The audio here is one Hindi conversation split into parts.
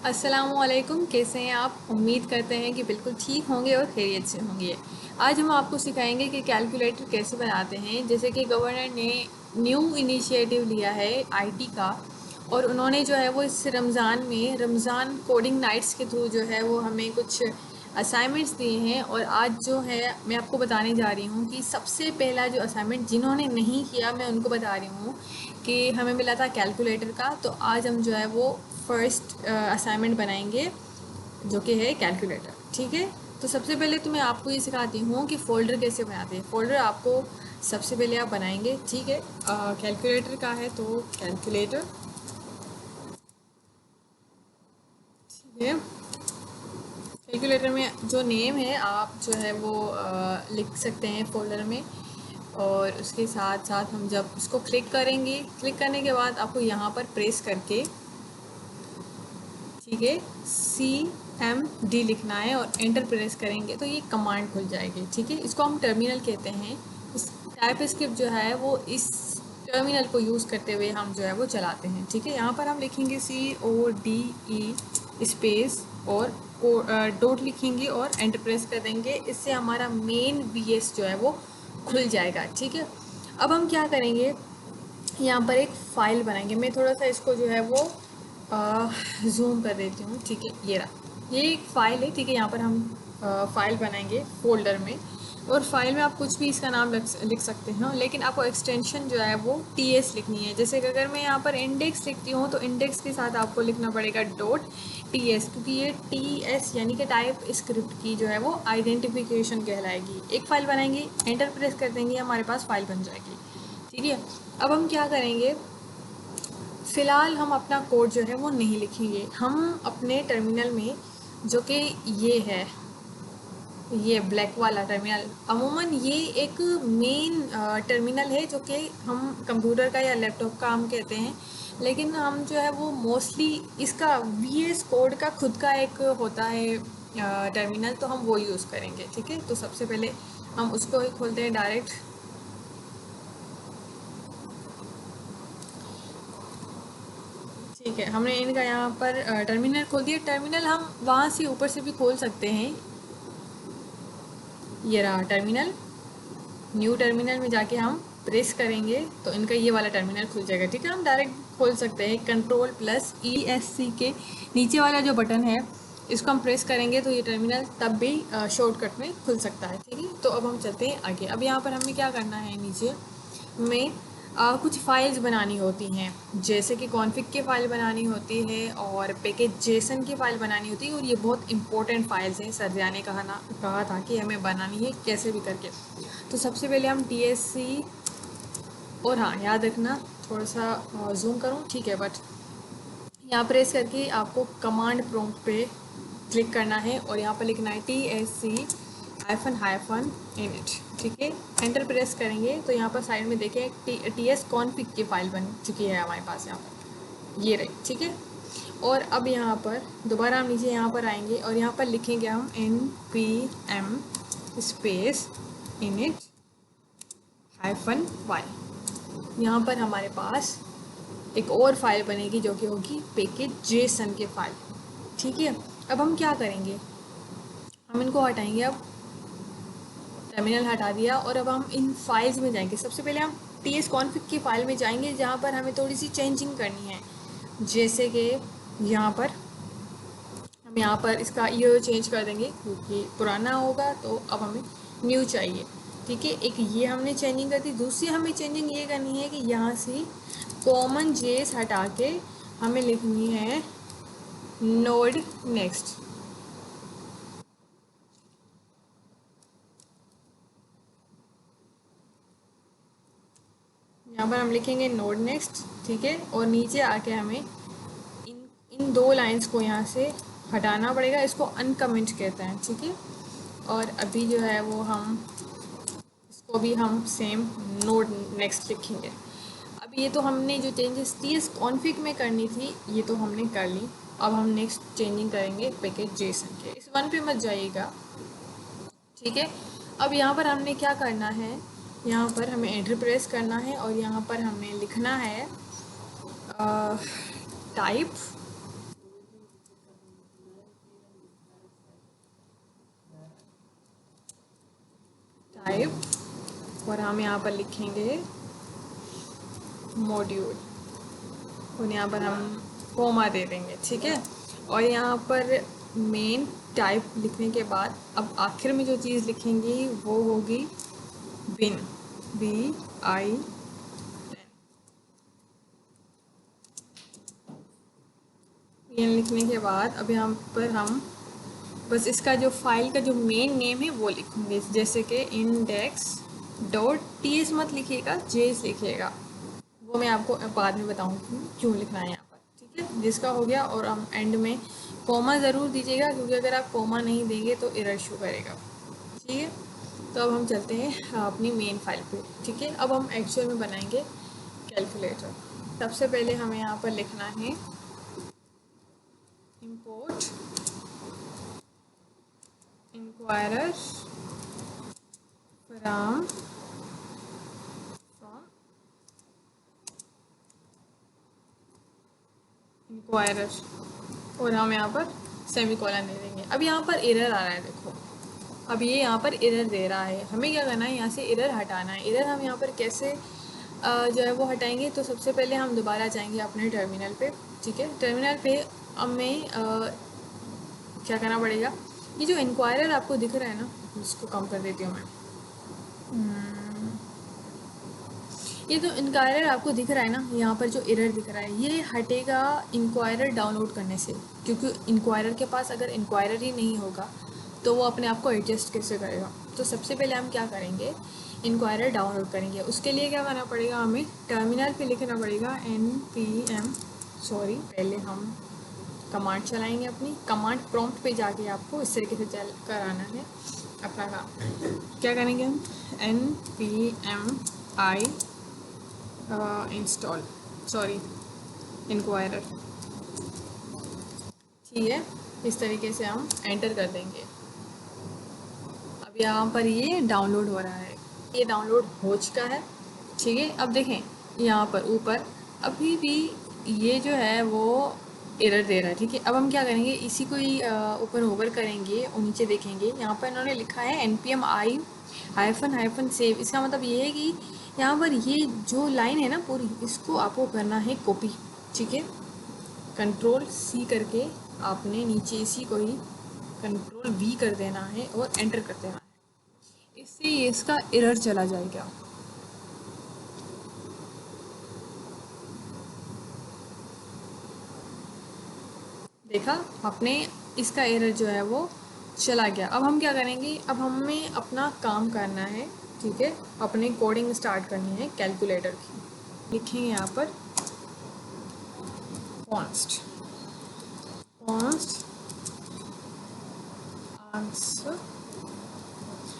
अस्सलामुअलैकुम। कैसे हैं आप? उम्मीद करते हैं कि बिल्कुल ठीक होंगे और खैरियत से होंगे। आज हम आपको सिखाएंगे कि कैलकुलेटर कैसे बनाते हैं। जैसे कि गवर्नर ने न्यू इनिशिएटिव लिया है आईटी का, और उन्होंने जो है वो इस रमज़ान में रमज़ान कोडिंग नाइट्स के थ्रू जो है वो हमें कुछ असाइनमेंट्स दिए हैं। और आज जो है मैं आपको बताने जा रही हूँ कि सबसे पहला जो असाइनमेंट जिन्होंने नहीं किया मैं उनको बता रही हूँ कि हमें मिला था कैलकुलेटर का। तो आज हम जो है वो फर्स्ट असाइनमेंट बनाएंगे जो कि है कैलकुलेटर। ठीक है, तो सबसे पहले तो मैं आपको ये सिखाती हूँ कि फ़ोल्डर कैसे बनाते हैं। फ़ोल्डर आपको सबसे पहले आप बनाएंगे। ठीक है, कैलकुलेटर का है तो कैलकुलेटर। ठीक है, कैलकुलेटर में जो नेम है आप जो है वो लिख सकते हैं फ़ोल्डर में। और उसके साथ साथ हम जब इसको क्लिक करेंगे, क्लिक करने के बाद आपको यहाँ पर प्रेस करके, ठीक है, CMD लिखना है और एंटर प्रेस करेंगे तो ये कमांड खुल जाएगी। ठीक है, इसको हम टर्मिनल कहते हैं। इस टाइप स्क्रिप्ट जो है वो इस टर्मिनल को यूज़ करते हुए हम जो है वो चलाते हैं। ठीक है, यहाँ पर हम लिखेंगे CODE स्पेस और डॉट लिखेंगे और एंटर प्रेस कर देंगे। इससे हमारा मेन VS जो है वो खुल जाएगा। ठीक है, अब हम क्या करेंगे, यहाँ पर एक फ़ाइल बनाएंगे। मैं थोड़ा सा इसको जो है वो ज़ूम कर देती हूँ। ठीक है, ये रहा, ये एक फ़ाइल है। ठीक है, यहाँ पर हम फ़ाइल बनाएंगे फ़ोल्डर में। और फाइल में आप कुछ भी इसका नाम लिख सकते हैं, लेकिन आपको एक्सटेंशन जो है वो TS लिखनी है। जैसे कि अगर मैं यहाँ पर इंडेक्स लिखती हूँ तो इंडेक्स के साथ आपको लिखना पड़ेगा .TS, क्योंकि ये TS यानी कि टाइप स्क्रिप्ट की जो है वो आइडेंटिफिकेशन कहलाएगी। एक फ़ाइल बनाएंगे, एंटर प्रेस कर देंगे, हमारे पास फ़ाइल बन जाएगी। ठीक है, अब हम क्या करेंगे, फ़िलहाल हम अपना कोड जो है वो नहीं लिखेंगे। हम अपने टर्मिनल में, जो कि ये है, ये ब्लैक वाला टर्मिनल, अमूमन ये एक मेन टर्मिनल है जो कि हम कंप्यूटर का या लैपटॉप का हम कहते हैं। लेकिन हम जो है वो मोस्टली इसका VS कोड का खुद का एक होता है टर्मिनल, तो हम वो यूज़ करेंगे। ठीक है, तो सबसे पहले हम उसको ही खोलते हैं डायरेक्ट। ठीक है, हमने इनका यहाँ पर टर्मिनल खोल दिया। टर्मिनल हम वहाँ से ऊपर से भी खोल सकते हैं। ये रहा टर्मिनल। न्यू टर्मिनल में जाके हम प्रेस करेंगे तो इनका ये वाला टर्मिनल खुल जाएगा। ठीक है, हम डायरेक्ट खोल सकते हैं। Ctrl+ESC के नीचे वाला जो बटन है इसको हम प्रेस करेंगे तो ये टर्मिनल तब भी शॉर्टकट में खुल सकता है। ठीक है, तो अब हम चलते हैं आगे। अब यहाँ पर हमें क्या करना है, नीचे में कुछ फाइल्स बनानी होती हैं। जैसे कि कॉन्फ़िग की फ़ाइल बनानी होती है और पैकेज जेसन की फ़ाइल बनानी होती है। और ये बहुत इंपॉर्टेंट फाइल्स हैं, सरदिया ने कहा था कि हमें बनानी है कैसे भी करके। तो सबसे पहले हम TSC, और हाँ याद रखना, थोड़ा सा जूम करूँ, ठीक है, बट यहाँ प्रेस करके आपको कमांड प्रॉम्प्ट पे क्लिक करना है और यहाँ पर लिखना है TSC -init। ठीक है, एंटर प्रेस करेंगे तो यहाँ पर साइड में देखें TS कॉन्फ़िग की फ़ाइल बन चुकी है हमारे पास, यहाँ पर ये रही। ठीक है, और अब यहाँ पर दोबारा हम नीचे यहाँ पर आएंगे और यहाँ पर लिखेंगे हम npm स्पेस init-y। यहाँ पर हमारे पास एक और फाइल बनेगी जो कि होगी पैकेज जेसन की फाइल। ठीक है, अब हम क्या करेंगे, हम इनको हटाएंगे। अब टर्मिनल हटा दिया और अब हम इन फाइल्स में जाएंगे। सबसे पहले हम TS कॉन्फ़िग की फ़ाइल में जाएंगे जहाँ पर हमें थोड़ी सी चेंजिंग करनी है। जैसे कि यहाँ पर हम यहाँ पर इसका ईयर चेंज कर देंगे क्योंकि पुराना होगा, तो अब हमें न्यू चाहिए। ठीक है, एक ये हमने चेंजिंग कर दी। दूसरी हमें चेंजिंग ये करनी है कि यहाँ से कॉमन जेस हटा के हमें लिखनी है नोड नेक्स्ट। यहाँ पर हम लिखेंगे नोड नेक्स्ट। ठीक है, और नीचे आके हमें इन इन दो लाइंस को यहाँ से हटाना पड़ेगा। इसको अनकमेंट कहते हैं। ठीक है, और अभी जो है वो हम इसको भी हम सेम नोड नेक्स्ट लिखेंगे। अब ये तो हमने जो चेंजेस TS कॉन्फ़िग में करनी थी ये तो हमने कर ली। अब हम नेक्स्ट चेंजिंग करेंगे पैकेज जेसन के। इस वन पे मत जाइएगा। ठीक है, अब यहाँ पर हमने क्या करना है, यहाँ पर हमें एंटर प्रेस करना है और यहाँ पर हमें लिखना है टाइप और हम यहाँ पर लिखेंगे मॉड्यूल, और यहाँ पर हम कोमा दे देंगे, ठीक है। और यहाँ पर मेन टाइप लिखने के बाद अब आखिर में जो चीज़ लिखेंगी वो होगी बिन, BIN। लिखने के बाद अब यहाँ पर हम बस इसका जो फाइल का जो मेन नेम है वो लिखेंगे, जैसे कि index.ts मत लिखिएगा, JS लिखिएगा। वो मैं आपको बाद में बताऊंगी क्यों लिखना है यहाँ पर, ठीक है। जिसका हो गया, और हम एंड में कोमा ज़रूर दीजिएगा, क्योंकि अगर आप कोमा नहीं देंगे तो एरर शो करेगा, ठीक है। तो अब हम चलते हैं अपनी मेन फाइल पे, ठीक है। अब हम एक्चुअल में बनाएंगे कैलकुलेटर। सबसे पहले हमें यहाँ पर लिखना है import inquirer from inquirer, और हम यहाँ पर सेमीकोलन दे देंगे। अब यहाँ पर एरर आ रहा है, देखो अब ये यहाँ पर एरर दे रहा है। हमें क्या करना है, यहाँ से एरर हटाना है। एरर हम यहाँ पर कैसे जो है वो हटाएंगे, तो सबसे पहले हम दोबारा जाएंगे अपने टर्मिनल पे, ठीक है। टर्मिनल पे हमें क्या करना पड़ेगा, ये जो इंक्वायरर आपको दिख रहा है ना, इसको कम कर देती हूँ मैं। ये जो इंक्वायरर आपको दिख रहा है ना, यहाँ पर जो एरर दिख रहा है, ये हटेगा इंक्वायरर डाउनलोड करने से, क्योंकि इंक्वायरर के पास अगर इंक्वायरर ही नहीं होगा तो वो अपने आप को एडजस्ट कैसे करेगा। तो सबसे पहले हम क्या करेंगे, इंक्वायरर डाउनलोड करेंगे। उसके लिए क्या करना पड़ेगा, हमें टर्मिनल पे लिखना पड़ेगा पहले हम कमांड चलाएंगे। अपनी कमांड प्रॉम्प्ट पे जाके आपको इस तरीके से चल कराना है अपना काम। क्या करेंगे हम, npmi इंस्टॉल इंक्वायरर, ठीक है। इस तरीके से हम एंटर कर देंगे। अब यहाँ पर ये डाउनलोड हो रहा है, ये डाउनलोड हो चुका है, ठीक है। अब देखें यहाँ पर ऊपर अभी भी ये जो है वो एरर दे रहा है, ठीक है। अब हम क्या करेंगे, इसी को ही ऊपर होवर करेंगे और नीचे देखेंगे, यहाँ पर इन्होंने लिखा है npmi -save। इसका मतलब ये है कि यहाँ पर ये जो लाइन है ना पूरी, इसको आपको करना है कॉपी, ठीक है। Ctrl+C करके आपने नीचे इसी को ही Ctrl+V कर देना है और एंटर कर देना है। इससे इसका एरर चला जाएगा। देखा आपने, इसका एरर जो है वो चला गया। अब हम क्या करेंगे, अब हमें अपना काम करना है, ठीक है। अपनी कोडिंग स्टार्ट करनी है कैलकुलेटर की। लिखेंगे यहाँ पर कॉन्स्ट आंसर।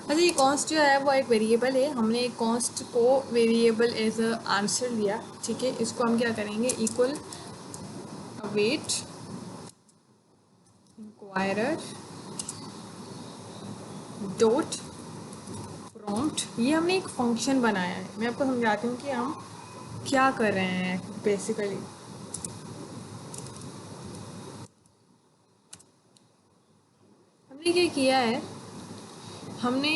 अच्छा, ये कॉन्स्ट जो है वो एक वेरिएबल है। हमने एक कॉन्स्ट को वेरिएबल एज अ आंसर लिया, ठीक है। इसको हम क्या करेंगे, equal await inquirer dot prompt. ये हमने एक फंक्शन बनाया है। मैं आपको समझाती हूँ कि हम क्या कर रहे हैं बेसिकली। हमने क्या किया है, हमने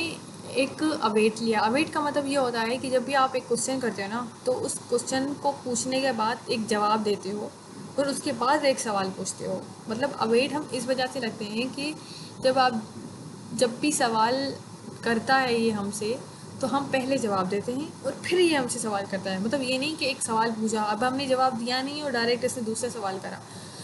एक अवेट लिया। अवेट का मतलब ये होता है कि जब भी आप एक क्वेश्चन करते हो ना, तो उस क्वेश्चन को पूछने के बाद एक जवाब देते हो और उसके बाद एक सवाल पूछते हो। मतलब अवेट हम इस वजह से रखते हैं कि जब भी सवाल करता है ये हमसे, तो हम पहले जवाब देते हैं और फिर ये हमसे सवाल करता है। मतलब ये नहीं कि एक सवाल पूछा, अब हमने जवाब दिया नहीं और डायरेक्ट इसने दूसरा सवाल करा।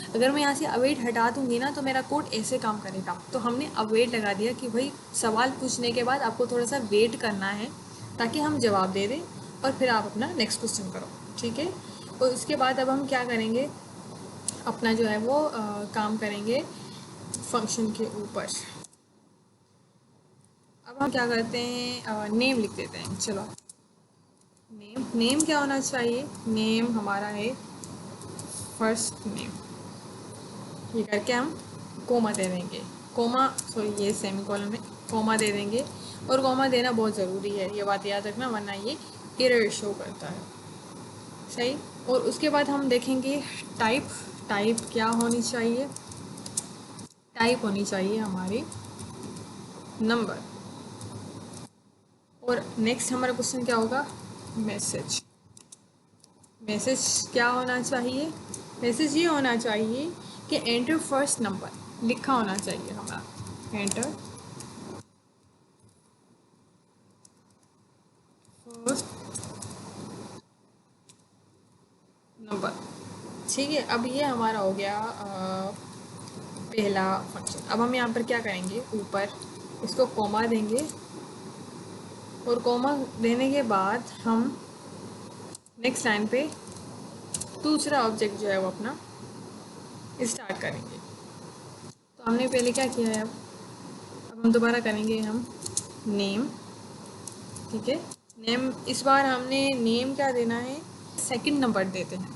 अगर मैं यहाँ से अवेट हटा दूँगी ना, तो मेरा कोड ऐसे काम करेगा। तो हमने अवेट लगा दिया कि भाई सवाल पूछने के बाद आपको थोड़ा सा वेट करना है, ताकि हम जवाब दे दें और फिर आप अपना नेक्स्ट क्वेश्चन करो, ठीक है। और उसके बाद अब हम क्या करेंगे, अपना जो है वो काम करेंगे फंक्शन के ऊपर। अब हम क्या करते हैं, नेम लिख देते हैं। चलो, नेम क्या होना चाहिए, नेम हमारा है फर्स्ट नेम। ये करके हम कोमा दे देंगे, ये सेमीकोलन में कोमा दे देंगे। और कोमा देना बहुत ज़रूरी है, ये बात याद रखना, वरना ये एरर शो करता है, सही। और उसके बाद हम देखेंगे टाइप क्या होनी चाहिए, टाइप होनी चाहिए हमारी नंबर। और नेक्स्ट हमारा क्वेश्चन क्या होगा, मैसेज। मैसेज क्या होना चाहिए, मैसेज ये होना चाहिए कि एंटर फर्स्ट नंबर लिखा होना चाहिए हमारा, एंटर फर्स्ट नंबर। ठीक है, अब ये हमारा हो गया पहला फंक्शन। अब हम यहाँ पर क्या करेंगे, ऊपर इसको कॉमा देंगे और कॉमा देने के बाद हम नेक्स्ट लाइन पे दूसरा ऑब्जेक्ट जो है वो अपना स्टार्ट करेंगे। तो हमने पहले क्या किया है, अब हम दोबारा करेंगे हम नेम। ठीक है, नेम इस बार हमने नेम क्या देना है, सेकंड नंबर देते हैं,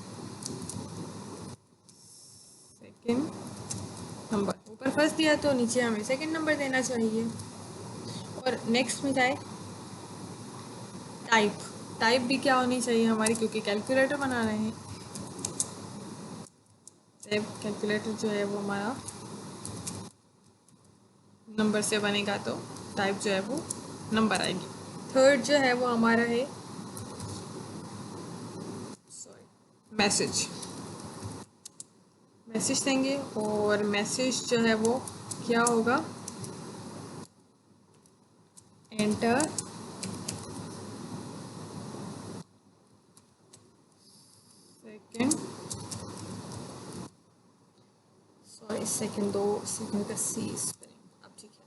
सेकंड नंबर। ऊपर फर्स्ट दिया तो नीचे हमें सेकंड नंबर देना चाहिए। और नेक्स्ट में जाए टाइप, टाइप भी क्या होनी चाहिए हमारी, क्योंकि कैलकुलेटर बना रहे हैं। टाइप कैलकुलेटर जो है वो हमारा नंबर से बनेगा, तो टाइप जो है वो नंबर आएगी। थर्ड जो है वो हमारा है मैसेज, मैसेज देंगे और मैसेज जो है वो क्या होगा, enter second, sorry second, 2 second का सी स्पेलिंग। अब ठीक है,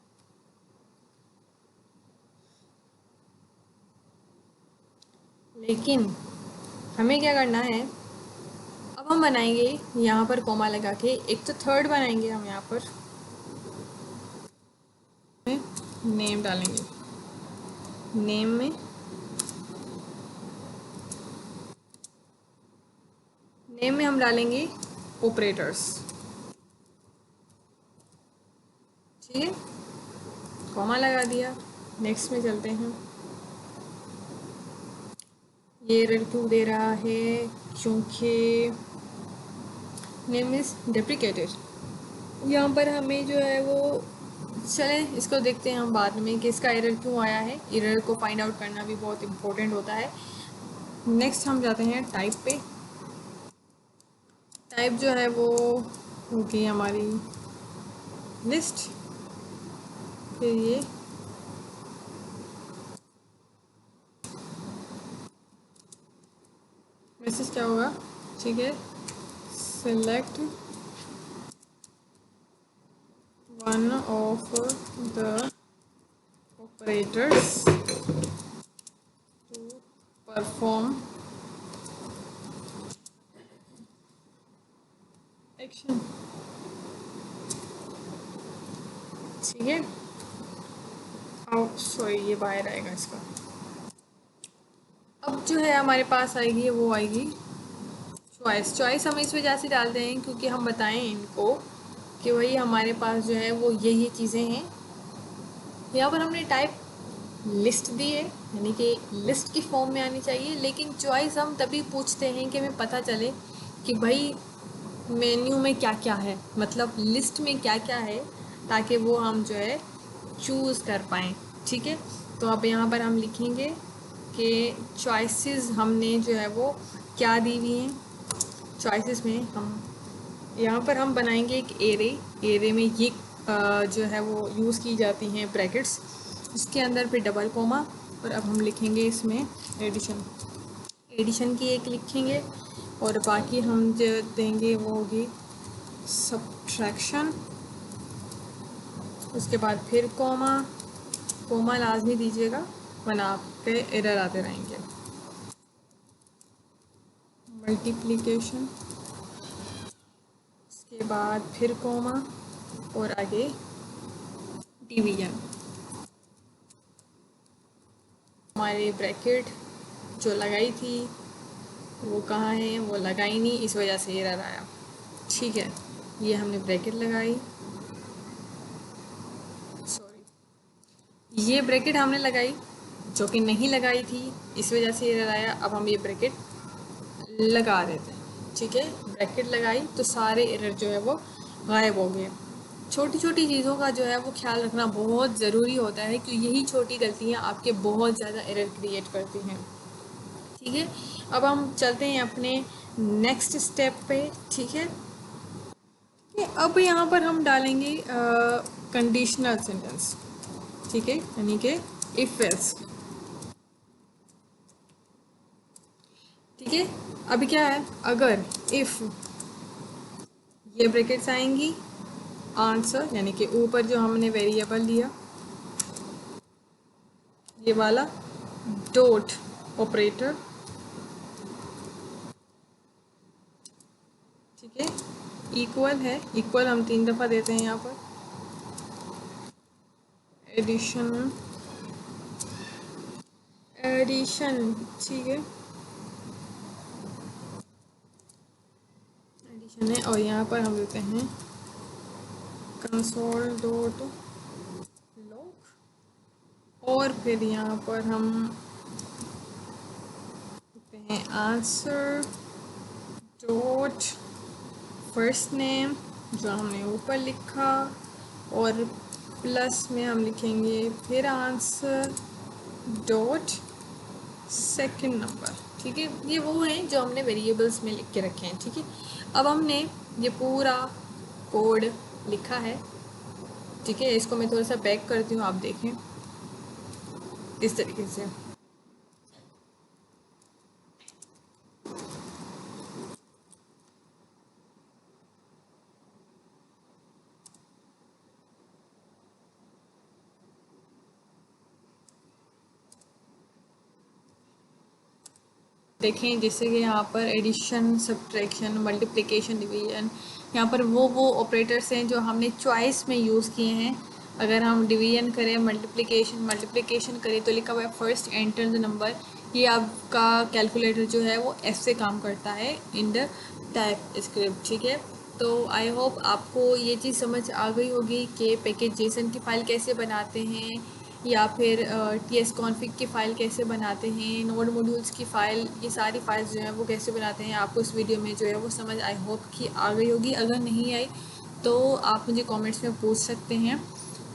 लेकिन हमें क्या करना है, अब हम बनाएंगे यहाँ पर कॉमा लगा के, एक तो थर्ड बनाएंगे हम यहाँ पर नेम डालेंगे, नेम में हम डालेंगे ऑपरेटर्स। ठीक है, कॉमा लगा दिया। नेक्स्ट में चलते हैं, ये एरर क्यों दे रहा है, क्योंकि नेम इज डेप्रिकेटेड। यहाँ पर हमें जो है वो, चले इसको देखते हैं हम बाद में कि इसका एरर क्यों आया है। एरर को फाइंड आउट करना भी बहुत इम्पोर्टेंट होता है। नेक्स्ट हम जाते हैं टाइप पे। टाइप जो है वो होगी हमारी लिस्ट, फिर ये मैसेज क्या होगा, ठीक है, select one of the operators to perform action. ठीक है, सॉरी ये बाहर आएगा इसका। अब जो है हमारे पास आएगी वो आएगी चॉइस। चॉइस हम इस वजह से डालते हैं क्योंकि हम बताएं इनको कि वही हमारे पास जो है वो ये चीज़ें हैं। यहाँ पर हमने टाइप लिस्ट दी है, यानी कि लिस्ट की फॉर्म में आनी चाहिए, लेकिन चॉइस हम तभी पूछते हैं कि हमें पता चले कि भाई मेन्यू में क्या क्या है, मतलब लिस्ट में क्या क्या है, ताकि वो हम जो है चूज़ कर पाएँ। ठीक है, तो अब यहाँ पर हम लिखेंगे कि चॉइसेस हमने जो है वो क्या दी हुई हैं। चॉइसेस में हम यहाँ पर हम बनाएंगे एक एरे। एरे में ये जो है वो यूज़ की जाती हैं ब्रैकेट्स, इसके अंदर फिर डबल कोमा, और अब हम लिखेंगे इसमें एडिशन। एडिशन की एक लिखेंगे और बाकी हम जो देंगे वो होगी सब्ट्रैक्शन। उसके बाद फिर कोमा, कोमा लाजमी दीजिएगा वरना आपके एरर आते रहेंगे। मल्टीप्लिकेशन, उसके बाद फिर कोमा और आगे डिवीजन। हमारे ब्रैकेट जो लगाई थी वो कहाँ है, वो लगाई नहीं, इस वजह से एरर आया। ठीक है, ये हमने ब्रैकेट लगाई, सॉरी ये ब्रैकेट हमने लगाई जो कि नहीं लगाई थी, इस वजह से एरर आया। अब हम ये ब्रैकेट लगा देते हैं। ठीक है, ब्रैकेट लगाई तो सारे एरर जो है वो गायब हो गए। छोटी छोटी चीज़ों का जो है वो ख्याल रखना बहुत ज़रूरी होता है, क्योंकि यही छोटी गलतियाँ आपके बहुत ज़्यादा एरर क्रिएट करती हैं। ठीक है, अब हम चलते हैं अपने नेक्स्ट स्टेप पे। ठीक है, अब यहाँ पर हम डालेंगे कंडीशनल सेंटेंस। ठीक है, यानी कि इफ एल्स। ठीक है, अभी क्या है, अगर इफ ये ब्रैकेट्स आएंगी, आंसर यानी कि ऊपर जो हमने वेरिएबल लिया ये वाला, डॉट ऑपरेटर। ठीक है, इक्वल है, इक्वल हम 3 दफ़ा देते हैं यहाँ पर, एडिशन, एडिशन। ठीक है, एडिशन है, और यहाँ पर हम देते हैं कंसोल डॉट लॉग, और फिर यहाँ पर हम देते हैं आंसर डॉट फर्स्ट नेम जो हमने ऊपर लिखा, और प्लस में हम लिखेंगे फिर आंसर डॉट सेकंड नंबर। ठीक है, ये वो हैं जो हमने वेरिएबल्स में लिख के रखे हैं। ठीक है, अब हमने ये पूरा कोड लिखा है। ठीक है, इसको मैं थोड़ा सा बैक करती हूँ, आप देखें इस तरीके से। देखें जैसे कि यहाँ पर एडिशन, सब्ट्रैक्शन, मल्टीप्लिकेशन, डिवीजन, यहाँ पर वो ऑपरेटर्स हैं जो हमने चॉइस में यूज़ किए हैं। अगर हम डिवीजन करें, मल्टीप्लिकेशन करें तो लिखा हुआ है फर्स्ट एंटर द नंबर। ये आपका कैलकुलेटर जो है वो ऐसे काम करता है इन द टाइप स्क्रिप्ट। ठीक है, तो आई होप आपको ये चीज़ समझ आ गई होगी कि पैकेज जेसन की फ़ाइल कैसे बनाते हैं, या फिर ts config की फ़ाइल कैसे बनाते हैं, नोड मॉड्यूल्स की फ़ाइल, ये सारी फाइल्स जो हैं वो कैसे बनाते हैं। आपको इस वीडियो में जो है वो समझ आई होप कि आ गई होगी। अगर नहीं आई तो आप मुझे कमेंट्स में पूछ सकते हैं,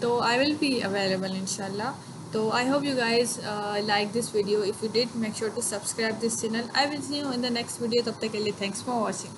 तो आई विल बी अवेलेबल इंशाल्लाह। तो I hope you guys like this video. If you did, make sure to subscribe this channel. I will see you in the next video. तब तक के लिए थैंक्स फॉर वॉचिंग।